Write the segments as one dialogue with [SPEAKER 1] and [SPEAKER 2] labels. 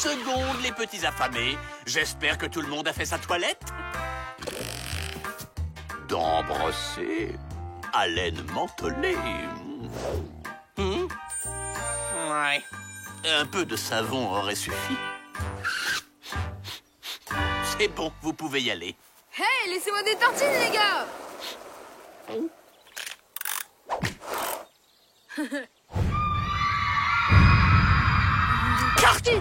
[SPEAKER 1] secondes, les petits affamés. J'espère que tout le monde a fait sa toilette. Dents brossées, haleine mentholée. Ouais. Un peu de savon aurait suffi. C'est bon, vous pouvez y aller.
[SPEAKER 2] Hey, laissez-moi des tartines, les gars!
[SPEAKER 1] Tartine!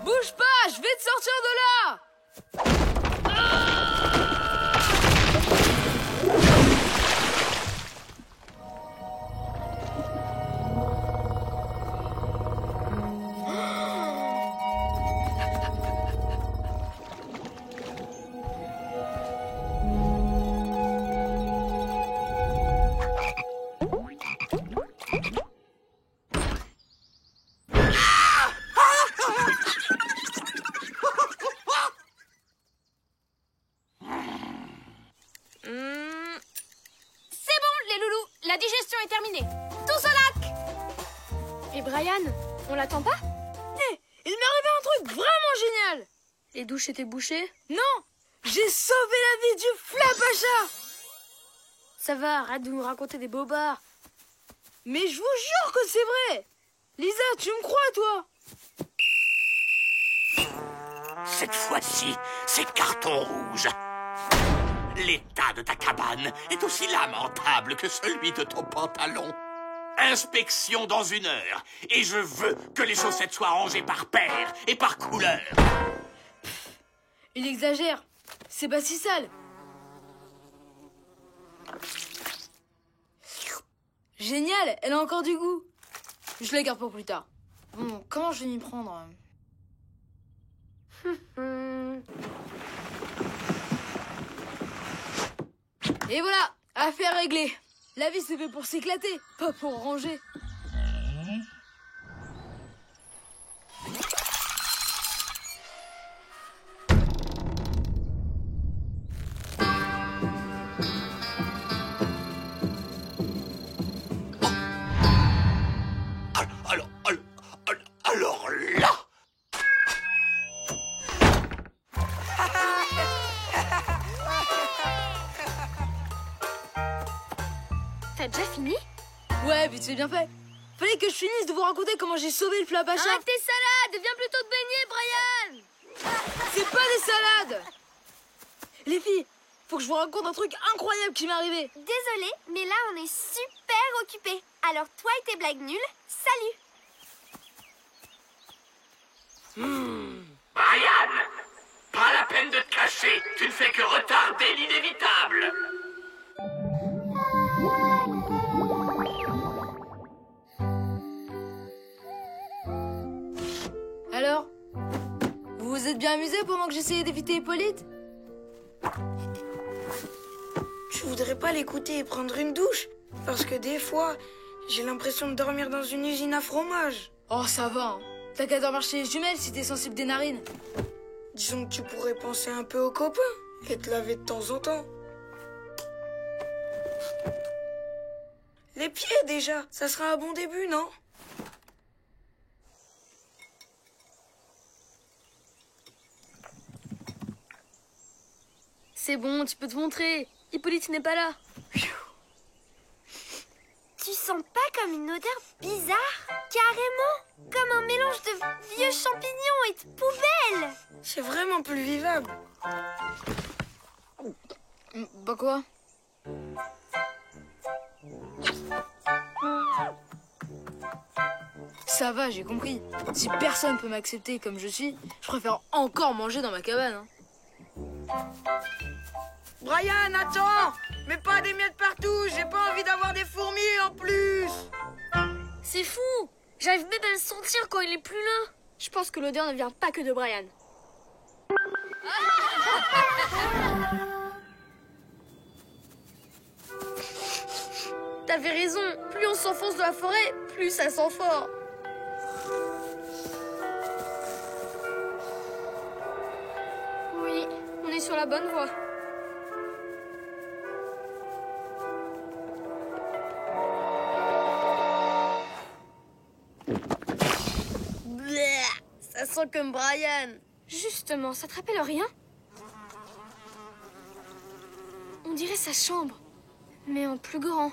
[SPEAKER 2] Bouge pas, je vais te sortir de là!
[SPEAKER 3] C'est bon, les loulous, la digestion est terminée. Tous au lac!
[SPEAKER 4] Et Brian, on l'attend pas?
[SPEAKER 2] Hé, il m'est arrivé un truc vraiment génial!
[SPEAKER 4] Les douches étaient bouchées?
[SPEAKER 2] Non! J'ai sauvé la vie du Flapacha!
[SPEAKER 4] Ça va, arrête de nous raconter des bobards.
[SPEAKER 2] Mais je vous jure que c'est vrai! Lisa, tu me crois, toi?
[SPEAKER 1] Cette fois-ci, c'est carton rouge. L'état de ta cabane est aussi lamentable que celui de ton pantalon. Inspection dans 1 heure. Et je veux que les chaussettes soient rangées par paire et par couleur.
[SPEAKER 2] Il exagère. C'est pas si sale. Génial, elle a encore du goût. Je la garde pour plus tard. Bon, comment je vais m'y prendre? Et voilà, affaire réglée. La vie c'est fait pour s'éclater, pas pour ranger.
[SPEAKER 1] Alors là,
[SPEAKER 4] T'as déjà fini?
[SPEAKER 2] Ouais, vite c'est bien fait. Fallait que je finisse de vous raconter comment j'ai sauvé le Flapacha.
[SPEAKER 3] Arrête tes salades, viens plutôt te baigner, Brian!
[SPEAKER 2] C'est pas des salades. Les filles, faut que je vous raconte un truc incroyable qui m'est arrivé.
[SPEAKER 3] Désolée, mais là on est super occupés. Alors toi et tes blagues nulles, salut!
[SPEAKER 1] Brian, pas la peine de te cacher. Tu ne fais que retarder l'inévitable.
[SPEAKER 2] Alors, vous vous êtes bien amusés pendant que j'essayais d'éviter Hippolyte?
[SPEAKER 5] Je voudrais pas l'écouter et prendre une douche, parce que des fois, j'ai l'impression de dormir dans une usine à fromage.
[SPEAKER 2] Oh, ça va, hein. T'as qu'à dormir chez les jumelles si t'es sensible des narines.
[SPEAKER 5] Disons que tu pourrais penser un peu aux copains et te laver de temps en temps. Les pieds déjà, ça sera un bon début, non?
[SPEAKER 4] C'est bon, tu peux te montrer. Hippolyte n'est pas là.
[SPEAKER 3] Tu sens pas comme une odeur bizarre? Carrément! Comme un mélange de vieux champignons et de poubelles!
[SPEAKER 5] C'est vraiment plus vivable.
[SPEAKER 2] Bah quoi? Ça va, j'ai compris. Si personne peut m'accepter comme je suis, je préfère encore manger dans ma cabane. Hein.
[SPEAKER 5] Brian, attends! Mets pas des miettes partout, j'ai pas envie d'avoir des fourmis en plus!
[SPEAKER 4] C'est fou! J'arrive même à le sentir quand il est plus là. Je pense que l'odeur ne vient pas que de Brian. T'avais raison, plus on s'enfonce dans la forêt, plus ça sent fort. la bonne voie.
[SPEAKER 3] Bleh, ça sent comme Brian.
[SPEAKER 4] Justement, ça te rappelle rien? On dirait sa chambre, mais en plus grand.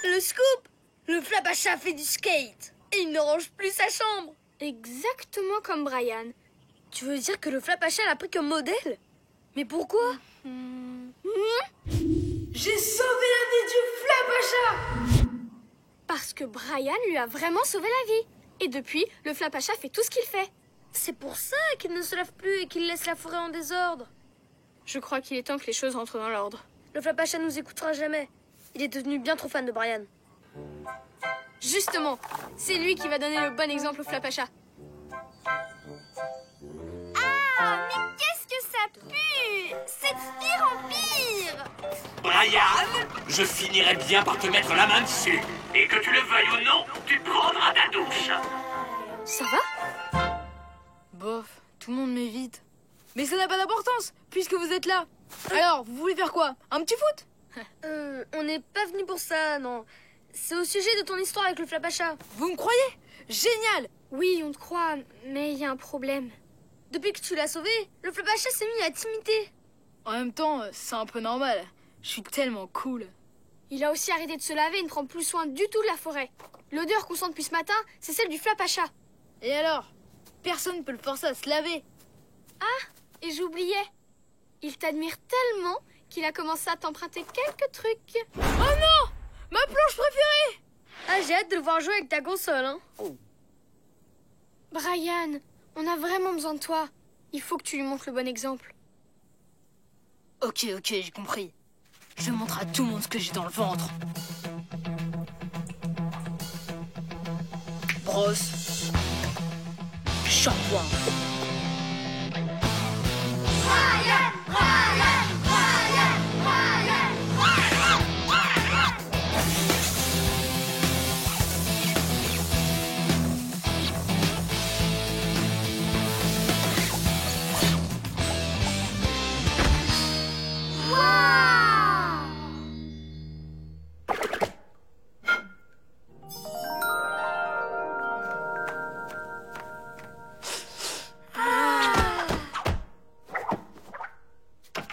[SPEAKER 3] Le scoop! Le Flapacha fait du skate et il ne range plus sa chambre.
[SPEAKER 4] Exactement comme Brian.
[SPEAKER 3] Tu veux dire que le Flapacha l'a pris comme modèle? Mais pourquoi?
[SPEAKER 5] J'ai sauvé la vie du Flapacha!
[SPEAKER 4] Parce que Brian lui a vraiment sauvé la vie. Et depuis, le Flapacha fait tout ce qu'il fait.
[SPEAKER 3] C'est pour ça qu'il ne se lave plus et qu'il laisse la forêt en désordre.
[SPEAKER 4] Je crois qu'il est temps que les choses rentrent dans l'ordre.
[SPEAKER 3] Le Flapacha nous écoutera jamais. Il est devenu bien trop fan de Brian.
[SPEAKER 4] Justement, c'est lui qui va donner le bon exemple au Flapacha.
[SPEAKER 3] Ah, mais qu'est-ce que ça pue! C'est de pire en pire!
[SPEAKER 1] Brian, je finirai bien par te mettre la main dessus. Et que tu le veuilles ou non, tu prendras ta douche.
[SPEAKER 4] Ça va?
[SPEAKER 2] Bof, tout le monde m'évite. Mais ça n'a pas d'importance, puisque vous êtes là. Alors, vous voulez faire quoi? Un petit foot?
[SPEAKER 3] On n'est pas venu pour ça, non. C'est au sujet de ton histoire avec le Flapacha.
[SPEAKER 2] Vous me croyez? Génial!
[SPEAKER 4] Oui, on te croit, mais il y a un problème.
[SPEAKER 3] Depuis que tu l'as sauvé, le Flapacha s'est mis à t'imiter.
[SPEAKER 2] En même temps, c'est un peu normal. Je suis tellement cool.
[SPEAKER 4] Il a aussi arrêté de se laver et ne prend plus soin du tout de la forêt. L'odeur qu'on sent depuis ce matin, c'est celle du Flapacha.
[SPEAKER 2] Et alors? Personne ne peut le forcer à se laver.
[SPEAKER 4] Ah, et j'oubliais. Il t'admire tellement qu'il a commencé à t'emprunter quelques trucs.
[SPEAKER 2] Oh non! Ma planche préférée!
[SPEAKER 3] Ah, j'ai hâte de le voir jouer avec ta console, hein.
[SPEAKER 4] Brian, on a vraiment besoin de toi. Il faut que tu lui montres le bon exemple.
[SPEAKER 2] Ok, j'ai compris. Je montre à tout le monde ce que j'ai dans le ventre. Brosse. Shampoing.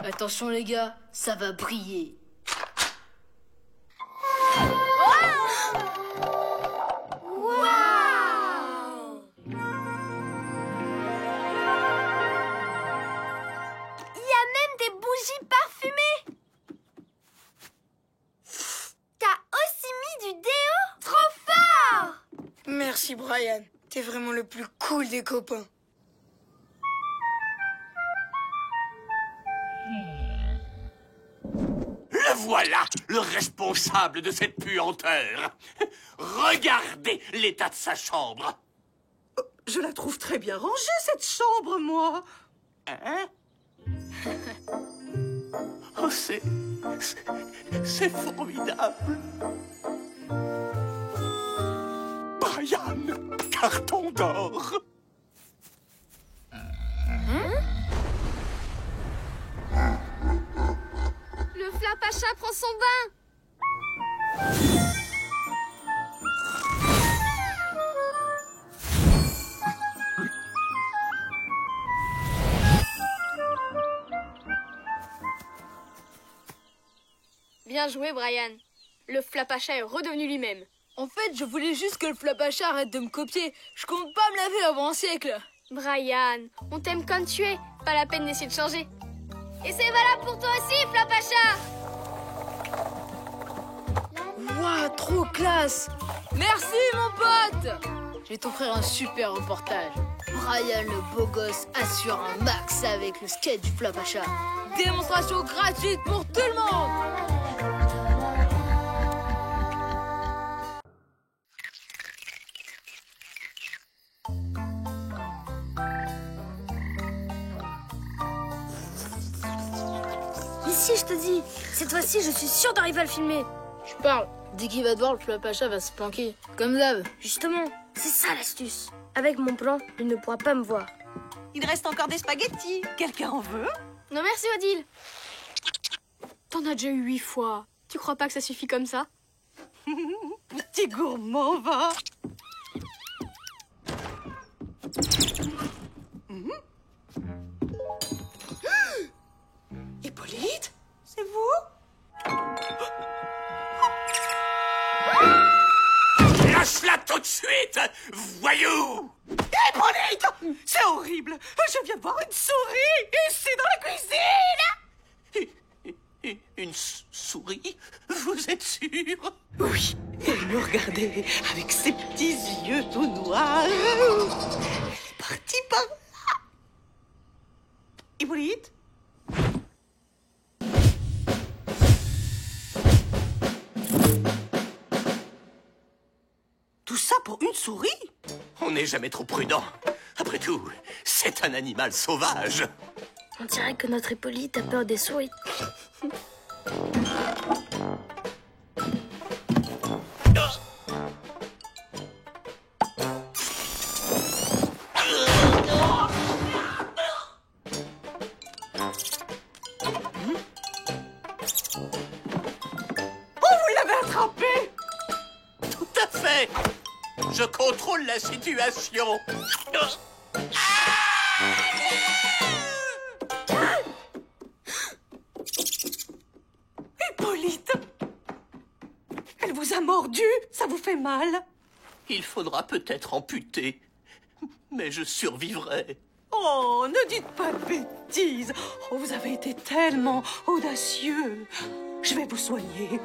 [SPEAKER 2] Attention les gars, ça va briller.
[SPEAKER 3] Il y a même des bougies parfumées. T'as aussi mis du déo? Trop fort!
[SPEAKER 5] Merci Brian, t'es vraiment le plus cool des copains.
[SPEAKER 1] Le voilà, le responsable de cette puanteur. Regardez l'état de sa chambre.
[SPEAKER 6] Je la trouve très bien rangée, cette chambre, moi.
[SPEAKER 1] Hein? Oh, c'est formidable. Brian, carton d'or.
[SPEAKER 4] Le Flapacha prend son bain. Bien joué, Brian. Le Flapacha est redevenu lui-même.
[SPEAKER 2] En fait, je voulais juste que le Flapacha arrête de me copier. Je compte pas me laver avant un siècle.
[SPEAKER 4] Brian, on t'aime comme tu es. Pas la peine d'essayer de changer. Et c'est valable pour toi aussi, Flapacha.
[SPEAKER 2] Waouh, trop classe! Merci mon pote! Je vais t'offrir un super reportage. Brian le beau gosse assure un max avec le skate du Flapacha. Démonstration gratuite pour tout le monde!
[SPEAKER 3] si, je te dis. Cette fois-ci, je suis sûre d'arriver à le filmer.
[SPEAKER 2] Je parle. Dès qu'il va te voir, le Flapacha va se planquer. Comme d'hab.
[SPEAKER 3] Justement, c'est ça l'astuce. Avec mon plan, il ne pourra pas me voir.
[SPEAKER 6] Il reste encore des spaghettis. Quelqu'un en veut?
[SPEAKER 4] Non merci Odile. T'en as déjà eu 8 fois. Tu crois pas que ça suffit comme ça?
[SPEAKER 6] Petit gourmand, va. Hippolyte, c'est vous?
[SPEAKER 1] Lâche-la tout de suite, voyou!
[SPEAKER 6] Hippolyte, c'est horrible. Je viens de voir une souris ici dans la cuisine.
[SPEAKER 1] Une souris? Vous êtes sûr?
[SPEAKER 6] Oui, elle me regardait avec ses petits yeux tout noirs. Elle est partie par là. Hippolyte? Tout ça pour une souris?
[SPEAKER 1] On n'est jamais trop prudent. Après tout, c'est un animal sauvage.
[SPEAKER 3] On dirait que notre Hippolyte a peur des souris.
[SPEAKER 1] Tout à fait. Je contrôle la situation.
[SPEAKER 6] Hippolyte! Elle vous a mordu? Ça vous fait mal?
[SPEAKER 1] Il faudra peut-être amputer, mais je survivrai.
[SPEAKER 6] Oh, ne dites pas de bêtises. Oh, vous avez été tellement audacieux. Je vais vous soigner.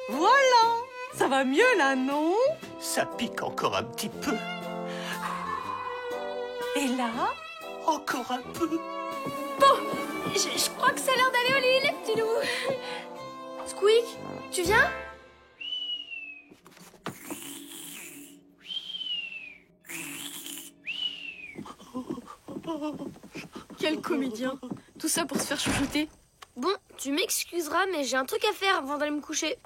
[SPEAKER 6] Voilà, ça va mieux là, non?
[SPEAKER 1] Ça pique encore un petit peu.
[SPEAKER 6] Et là?
[SPEAKER 1] Encore un peu.
[SPEAKER 4] Je crois que c'est l'heure d'aller au lit, les petits loups. Squeak, tu viens? Quel comédien. Tout ça pour se faire chouchouter.
[SPEAKER 3] Bon, tu m'excuseras, mais j'ai un truc à faire avant d'aller me coucher.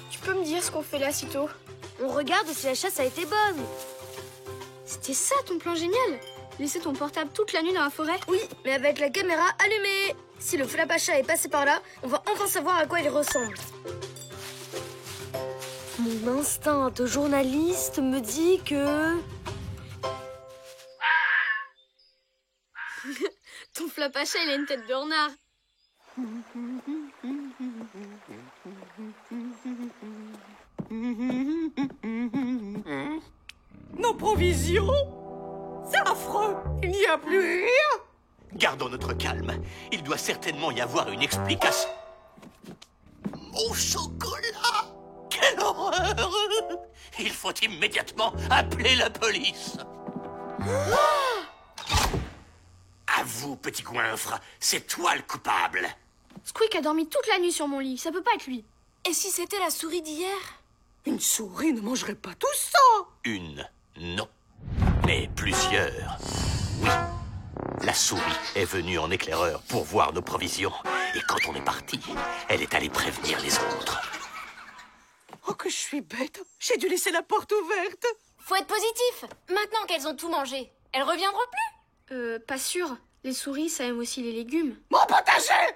[SPEAKER 4] Tu peux me dire ce qu'on fait là, sitôt?
[SPEAKER 3] On regarde si la chasse a été bonne.
[SPEAKER 4] C'était ça ton plan génial? Laisser ton portable toute la nuit dans la forêt?
[SPEAKER 3] Oui, mais avec la caméra allumée. Si le Flapacha est passé par là, on va enfin savoir à quoi il ressemble. Mon instinct de journaliste me dit que...
[SPEAKER 4] Ton Flapacha, il a une tête de renard.
[SPEAKER 6] Nos provisions? C'est affreux. Il n'y a plus rien.
[SPEAKER 1] Gardons notre calme. Il doit certainement y avoir une explication. Mon chocolat! Quelle horreur! Il faut immédiatement appeler la police. À vous, petit goinfre, c'est toi le coupable.
[SPEAKER 4] Squeak a dormi toute la nuit sur mon lit. Ça peut pas être lui.
[SPEAKER 3] Et si c'était la souris d'hier?
[SPEAKER 6] Une souris ne mangerait pas tout ça.
[SPEAKER 1] Une, non. Mais plusieurs, oui. La souris est venue en éclaireur pour voir nos provisions. Et quand on est parti, elle est allée prévenir les autres.
[SPEAKER 6] Oh, que je suis bête. J'ai dû laisser la porte ouverte.
[SPEAKER 3] Faut être positif. Maintenant qu'elles ont tout mangé, elles reviendront plus.
[SPEAKER 4] Pas sûr. Les souris, ça aime aussi les légumes.
[SPEAKER 6] Mon potager!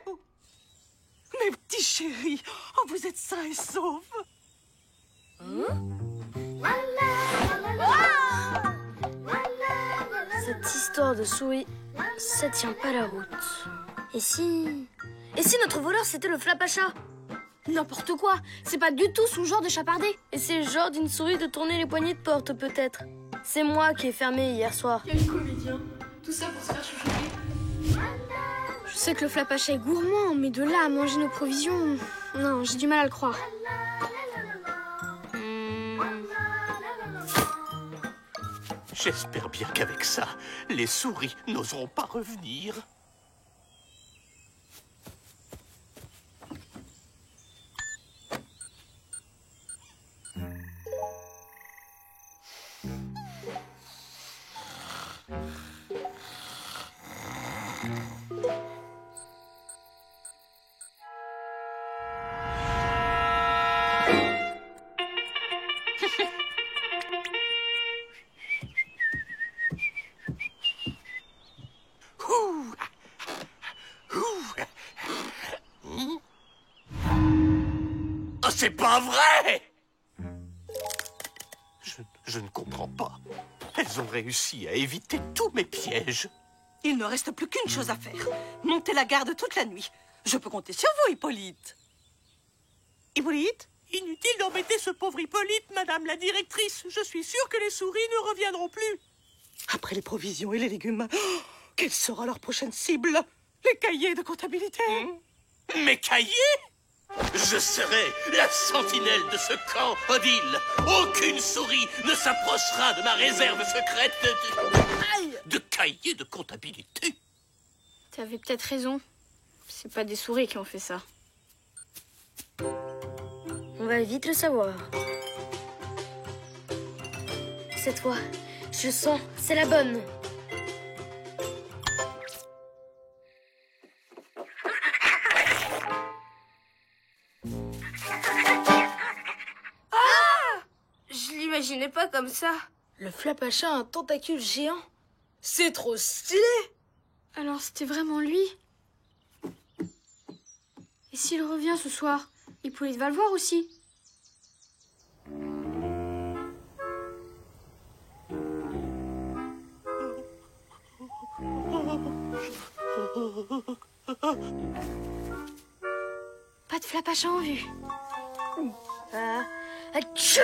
[SPEAKER 6] Mes petits chéris, oh, vous êtes sains et saufs.
[SPEAKER 3] Cette histoire de souris, ça tient pas la route. Et si notre voleur c'était le Flapacha?
[SPEAKER 4] N'importe quoi. C'est pas du tout son genre de chapardé.
[SPEAKER 3] Et c'est le genre d'une souris de tourner les poignées de porte peut-être. C'est moi qui ai fermé hier soir.
[SPEAKER 4] Quel comédien. Tout ça pour se faire chouchouter. Je sais que le Flapacha est gourmand, mais de là à manger nos provisions... Non, j'ai du mal à le croire.
[SPEAKER 1] J'espère bien qu'avec ça, les souris n'oseront pas revenir. c'est pas vrai! Je ne comprends pas. Elles ont réussi à éviter tous mes pièges.
[SPEAKER 6] Il ne reste plus qu'une chose à faire. Monter la garde toute la nuit. Je peux compter sur vous, Hippolyte. Hippolyte?
[SPEAKER 7] Inutile d'embêter ce pauvre Hippolyte, madame la directrice. Je suis sûre que les souris ne reviendront plus.
[SPEAKER 6] Après les provisions et les légumes, quelle sera leur prochaine cible? Les cahiers de comptabilité.
[SPEAKER 1] Mes cahiers? Je serai la sentinelle de ce camp, Odile. Aucune souris ne s'approchera de ma réserve secrète de cahiers de comptabilité.
[SPEAKER 4] T'avais peut-être raison. C'est pas des souris qui ont fait ça.
[SPEAKER 2] On va vite le savoir. Cette fois, je sens, c'est la bonne.
[SPEAKER 3] Je l'imaginais pas comme ça.
[SPEAKER 2] Le Flapachat a un tentacule géant. C'est trop stylé.
[SPEAKER 4] Alors c'était vraiment lui? Et s'il revient ce soir, Hippolyte va le voir aussi. Pas de Flapachat en vue.
[SPEAKER 2] Atchou!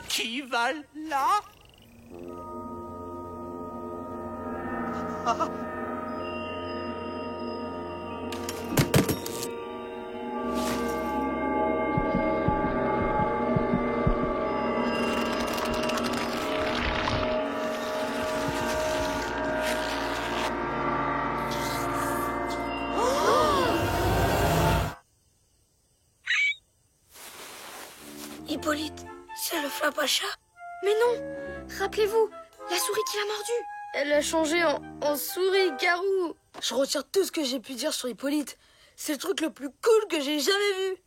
[SPEAKER 7] Qui va là?
[SPEAKER 5] Hippolyte, c'est le Flapachat.
[SPEAKER 4] Mais non! Rappelez-vous, la souris qui l'a mordu.
[SPEAKER 2] Elle a changé en souris garou. Je retire tout ce que j'ai pu dire sur Hippolyte. C'est le truc le plus cool que j'ai jamais vu.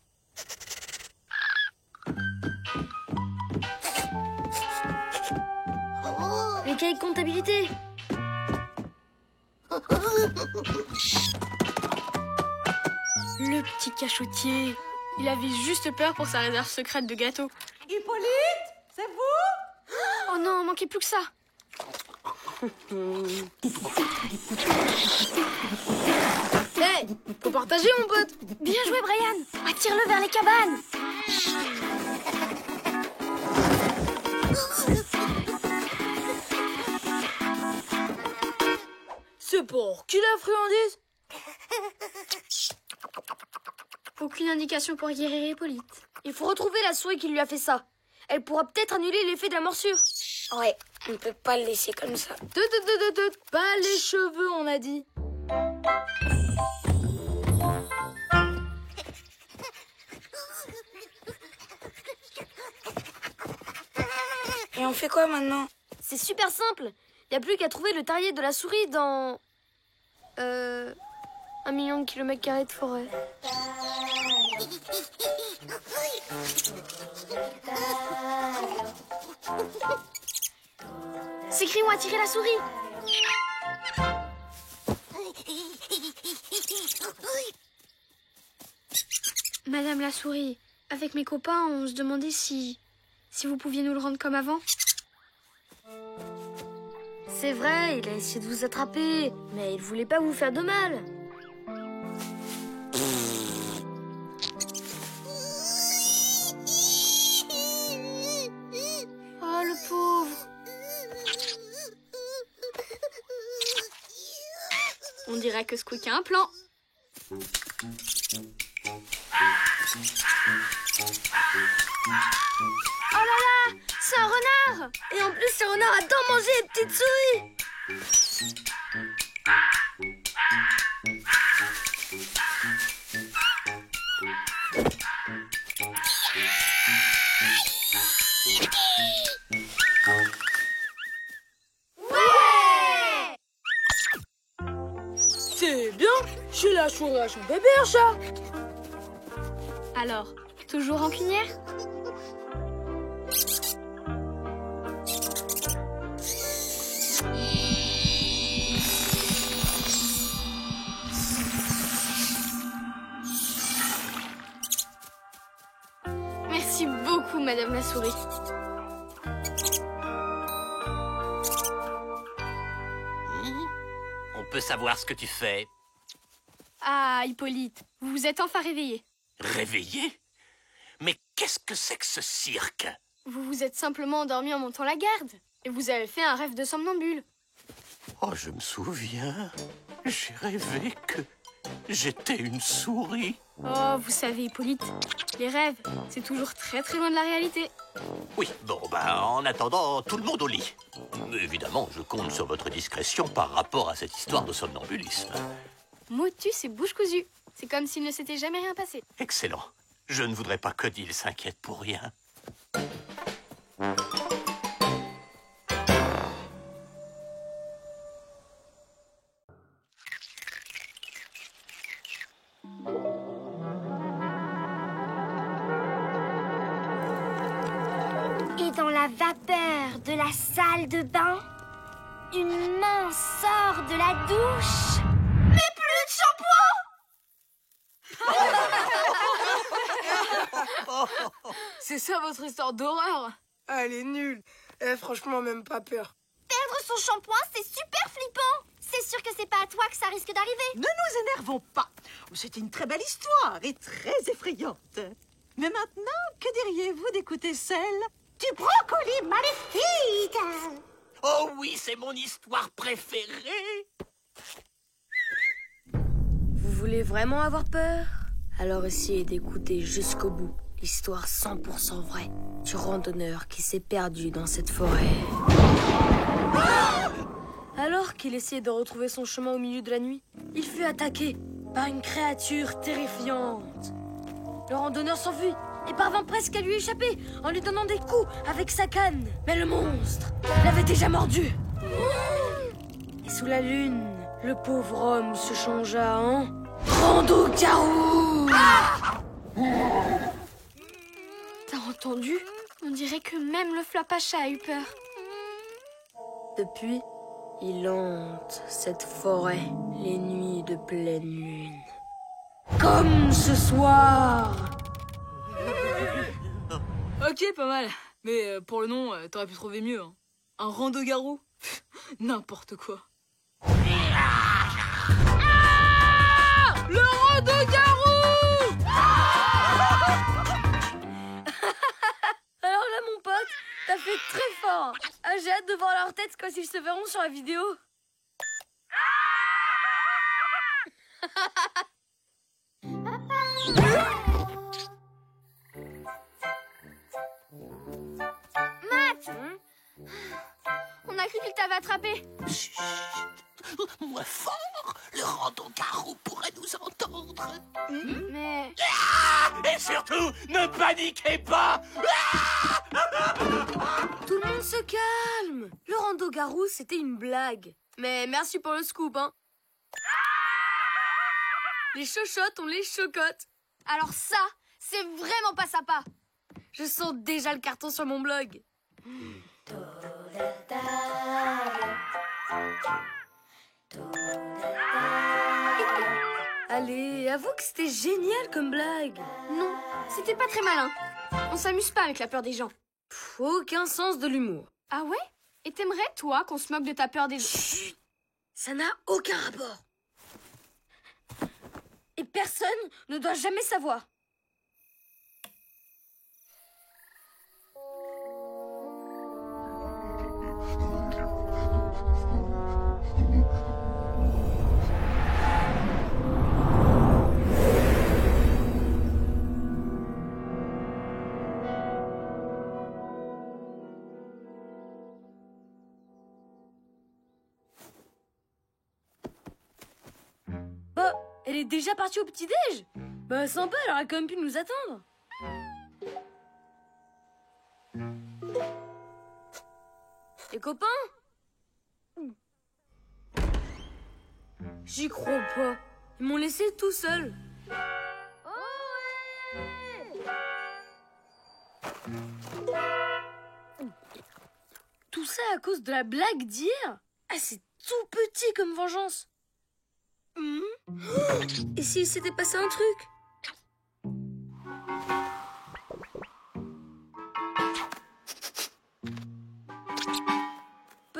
[SPEAKER 2] Les cahiers de comptabilité.
[SPEAKER 4] Le petit cachotier. Il avait juste peur pour sa réserve secrète de gâteaux.
[SPEAKER 6] Hippolyte, c'est vous?
[SPEAKER 4] Oh non, manquait plus que ça.
[SPEAKER 2] Hey, faut partager mon pote.
[SPEAKER 4] Bien joué, Brian. Attire-le vers les cabanes.
[SPEAKER 2] C'est pour qui la friandise?
[SPEAKER 4] Aucune indication pour guérir Hippolyte.
[SPEAKER 2] Il faut retrouver la souris qui lui a fait ça. Elle pourra peut-être annuler l'effet de la morsure.
[SPEAKER 5] Ouais, on ne peut pas le laisser comme ça.
[SPEAKER 2] Pas les cheveux, on a dit.
[SPEAKER 5] Et on fait quoi maintenant?
[SPEAKER 2] C'est super simple. Il n'y a plus qu'à trouver le terrier de la souris dans... 1 million de kilomètres carrés de forêt.
[SPEAKER 4] Ces cris ont attiré la souris. Madame la souris, avec mes copains, on se demandait si vous pouviez nous le rendre comme avant.
[SPEAKER 2] C'est vrai, il a essayé de vous attraper, mais il voulait pas vous faire de mal.
[SPEAKER 4] Oh, le pauvre. On dirait que Squeak a un plan.
[SPEAKER 2] Oh là là, c'est un renard! Et en plus, ce renard adore manger les petites souris! Ouais! C'est bien, je la souris à son bébé, un chat!
[SPEAKER 4] Alors, toujours rancunière? beaucoup, Madame la Souris.
[SPEAKER 1] On peut savoir ce que tu fais.
[SPEAKER 4] Ah, Hippolyte, vous vous êtes enfin réveillé.
[SPEAKER 1] Réveillé? Mais qu'est-ce que c'est que ce cirque?
[SPEAKER 4] Vous vous êtes simplement endormi en montant la garde. Et vous avez fait un rêve de somnambule.
[SPEAKER 1] Oh, je me souviens. J'ai rêvé que j'étais une souris.
[SPEAKER 4] Oh, vous savez, Hippolyte, les rêves, c'est toujours très très loin de la réalité.
[SPEAKER 1] Oui, bon, en attendant, tout le monde au lit. Évidemment, je compte sur votre discrétion par rapport à cette histoire de somnambulisme.
[SPEAKER 4] Motus et bouche cousue. C'est comme s'il ne s'était jamais rien passé.
[SPEAKER 1] Excellent. Je ne voudrais pas qu'Odile s'inquiète pour rien.
[SPEAKER 3] Et dans la vapeur de la salle de bain, une main sort de la douche. Mais plus de shampoing!
[SPEAKER 2] C'est ça votre histoire d'horreur?
[SPEAKER 5] Ah, elle est nulle. Franchement, même pas peur.
[SPEAKER 3] Perdre son shampoing, c'est super flippant. C'est sûr que c'est pas à toi que ça risque d'arriver.
[SPEAKER 6] Ne nous énervons pas. C'est une très belle histoire et très effrayante. Mais maintenant, que diriez-vous d'écouter celle du brocoli maléfique?
[SPEAKER 1] Oh oui, c'est mon histoire préférée.
[SPEAKER 2] Vous voulez vraiment avoir peur? Alors essayez d'écouter jusqu'au bout l'histoire 100% vraie du randonneur qui s'est perdu dans cette forêt. Alors qu'il essayait de retrouver son chemin au milieu de la nuit, il fut attaqué par une créature terrifiante. Le randonneur s'enfuit et parvint presque à lui échapper en lui donnant des coups avec sa canne. Mais le monstre l'avait déjà mordu. Et sous la lune, le pauvre homme se changea en Rando-Garou.
[SPEAKER 4] T'as entendu? On dirait que même le Flapacha a eu peur.
[SPEAKER 2] Depuis, il hante cette forêt les nuits de pleine lune. Comme ce soir.
[SPEAKER 8] Ok, pas mal. Mais pour le nom, t'aurais pu trouver mieux. Hein. Un rando-garou. N'importe quoi. Le rando-garou!
[SPEAKER 2] Alors là, mon pote, t'as fait très fort. Ah, j'ai hâte de voir leur tête quand ils se verront sur la vidéo.
[SPEAKER 3] Matt!
[SPEAKER 4] On a cru qu'il t'avait attrapé.
[SPEAKER 1] Chut. Moins fort. Le rando-garou pourrait nous entendre.
[SPEAKER 4] Mais...
[SPEAKER 1] Et surtout, ne paniquez pas.
[SPEAKER 2] Tout le monde se calme. Le rando-garou, c'était une blague. Mais merci pour le scoop, hein. Les chochottes, on les chocotte.
[SPEAKER 4] Alors ça, c'est vraiment pas sympa.
[SPEAKER 2] Je sens déjà le carton sur mon blog. Allez, avoue que c'était génial comme blague.
[SPEAKER 4] Non, c'était pas très malin. On s'amuse pas avec la peur des gens.
[SPEAKER 2] Aucun sens de l'humour.
[SPEAKER 4] Ah ouais? Et t'aimerais, toi, qu'on se moque de ta peur des gens?
[SPEAKER 2] Chut, ça n'a aucun rapport. Et personne ne doit jamais savoir. Bah, elle est déjà partie au petit-déj. Bah, sympa, elle aurait quand même pu nous attendre. Les copains? J'y crois pas. Ils m'ont laissé tout seul. Tout ça à cause de la blague d'hier? Ah, c'est tout petit comme vengeance. Et s'il s'était passé un truc?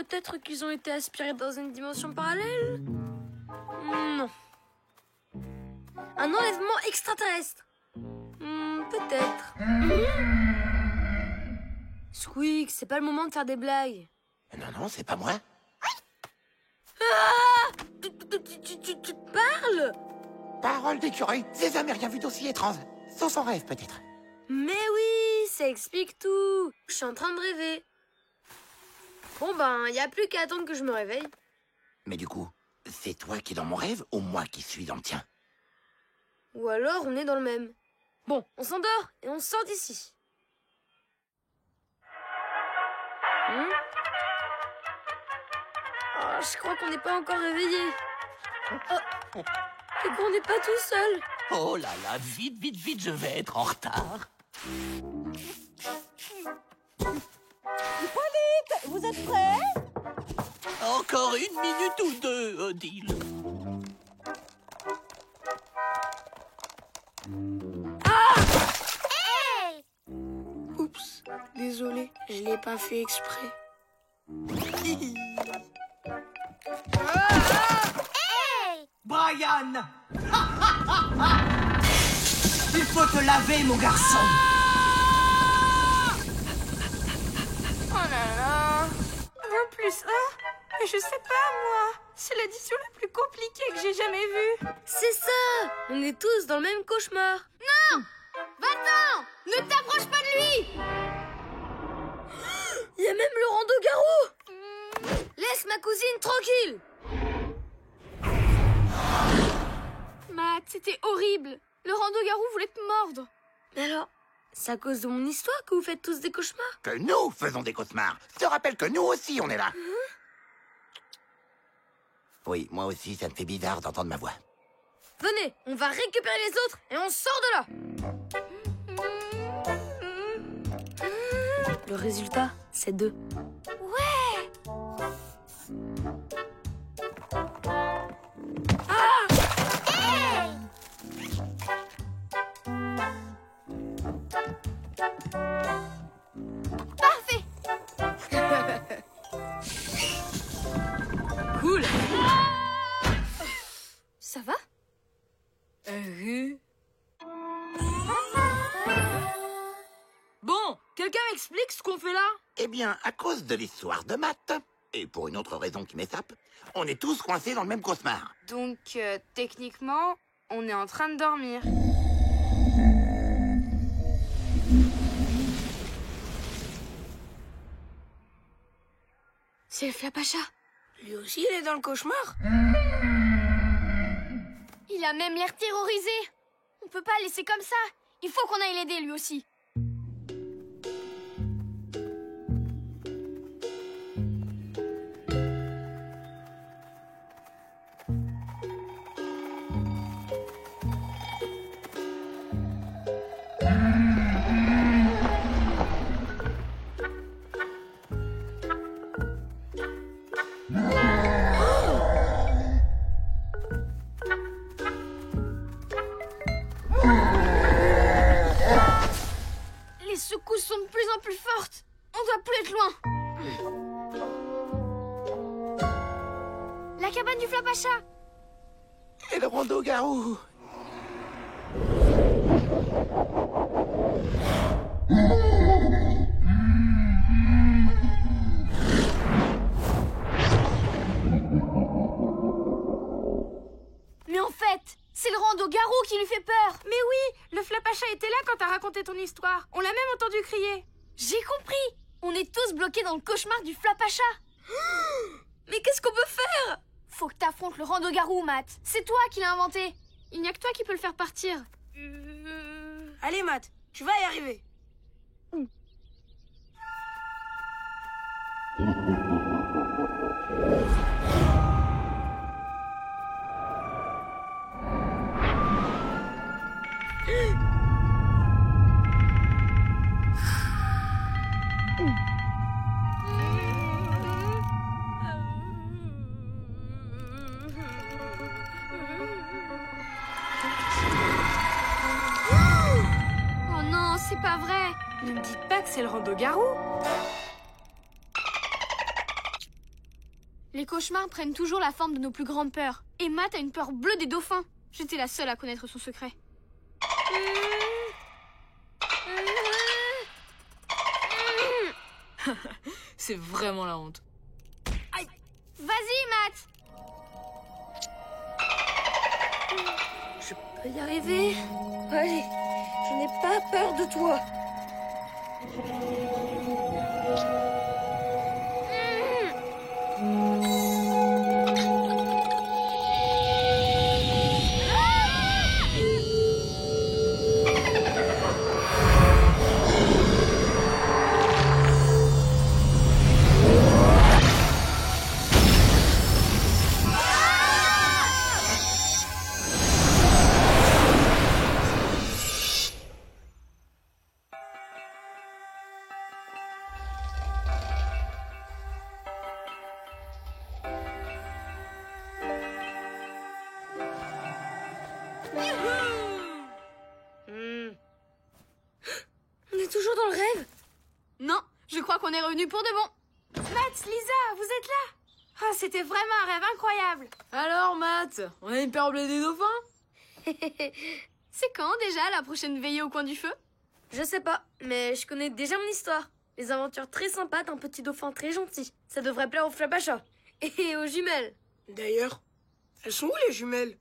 [SPEAKER 2] Peut-être qu'ils ont été aspirés dans une dimension parallèle? Non. Un enlèvement extraterrestre? Peut-être. Squeak, c'est pas le moment de faire des blagues.
[SPEAKER 1] Non, c'est pas moi.
[SPEAKER 2] Ah! Tu te parles?
[SPEAKER 1] Parole d'écureuil, j'ai jamais rien vu d'aussi étrange. Sauf son rêve, peut-être.
[SPEAKER 2] Mais oui, ça explique tout. Je suis en train de rêver. Bon ben, y a plus qu'à attendre que je me réveille.
[SPEAKER 1] Mais du coup, c'est toi qui es dans mon rêve ou moi qui suis dans le tien?
[SPEAKER 2] Ou alors on est dans le même. Bon, on s'endort et on sort d'ici. Oh, je crois qu'on n'est pas encore réveillé. Oh. Et qu'on n'est pas tout seul.
[SPEAKER 1] Oh là là, vite, vite, vite, je vais être en retard.
[SPEAKER 6] Hippolyte, vous êtes prêts?
[SPEAKER 1] Encore 1 minute ou 2, Odile.
[SPEAKER 5] Oups, désolé, je l'ai pas fait exprès.
[SPEAKER 7] Brian! Il faut te laver, mon garçon!
[SPEAKER 5] Oh là là! 1 plus 1? Je sais pas, moi. C'est l'addition la plus compliquée que j'ai jamais vue.
[SPEAKER 2] C'est ça! On est tous dans le même cauchemar. Non! Va-t'en! Ne t'approche pas de lui! Il y a même le rando-garou! Laisse ma cousine tranquille!
[SPEAKER 4] Matt, c'était horrible. Le rando-garou voulait te mordre.
[SPEAKER 2] Mais alors, c'est à cause de mon histoire que vous faites tous des cauchemars?
[SPEAKER 1] Que nous faisons des cauchemars. Je te rappelle que nous aussi, on est là. Oui, moi aussi, ça me fait bizarre d'entendre ma voix.
[SPEAKER 2] Venez, on va récupérer les autres et on sort de là. Le résultat, c'est 2.
[SPEAKER 4] Parfait.
[SPEAKER 8] Cool.
[SPEAKER 4] Ça va?
[SPEAKER 8] Bon, quelqu'un m'explique ce qu'on fait là?
[SPEAKER 1] Eh bien, à cause de l'histoire de maths, et pour une autre raison qui m'échappe, on est tous coincés dans le même cauchemar.
[SPEAKER 9] Donc, techniquement, on est en train de dormir.
[SPEAKER 4] C'est le Flapacha.
[SPEAKER 5] Lui aussi, il est dans le cauchemar?
[SPEAKER 4] Il a même l'air terrorisé. On peut pas laisser comme ça. Il faut qu'on aille l'aider lui aussi. Les secousses sont de plus en plus fortes. On doit plus être loin. La cabane du Flapacha.
[SPEAKER 1] Et le rando-garou.
[SPEAKER 4] Mais en fait, c'est le rando-garou qui lui fait peur.
[SPEAKER 9] Mais oui, le Flapacha était là quand t'as raconté ton histoire. On l'a même entendu crier.
[SPEAKER 4] J'ai compris. On est tous bloqués dans le cauchemar du Flapacha.
[SPEAKER 2] Mais qu'est-ce qu'on peut faire?
[SPEAKER 4] Faut que t'affrontes le rando-garou, Matt. C'est toi qui l'as inventé. Il n'y a que toi qui peux le faire partir.
[SPEAKER 5] Allez, Matt, tu vas y arriver.
[SPEAKER 4] Oh non, c'est pas vrai.
[SPEAKER 9] Ne me dites pas que c'est le rando-garou.
[SPEAKER 4] Les cauchemars prennent toujours la forme de nos plus grandes peurs. Et Matt a une peur bleue des dauphins. J'étais la seule à connaître son secret.
[SPEAKER 8] C'est vraiment la honte.
[SPEAKER 4] Aïe. Vas-y, Matt.
[SPEAKER 10] Je peux y arriver. Allez, je n'ai pas peur de toi. On est toujours dans le rêve?
[SPEAKER 4] Non, je crois qu'on est revenu pour de bon.
[SPEAKER 9] Matt, Lisa, vous êtes là? Ah, c'était vraiment un rêve incroyable.
[SPEAKER 8] Alors, Matt, on a une peur bleue des dauphins?
[SPEAKER 4] C'est quand déjà la prochaine veillée au coin du feu?
[SPEAKER 10] Je sais pas, mais je connais déjà mon histoire. Les aventures très sympas d'un petit dauphin très gentil. Ça devrait plaire au Flapacha. Et aux jumelles.
[SPEAKER 7] D'ailleurs, elles sont où les jumelles?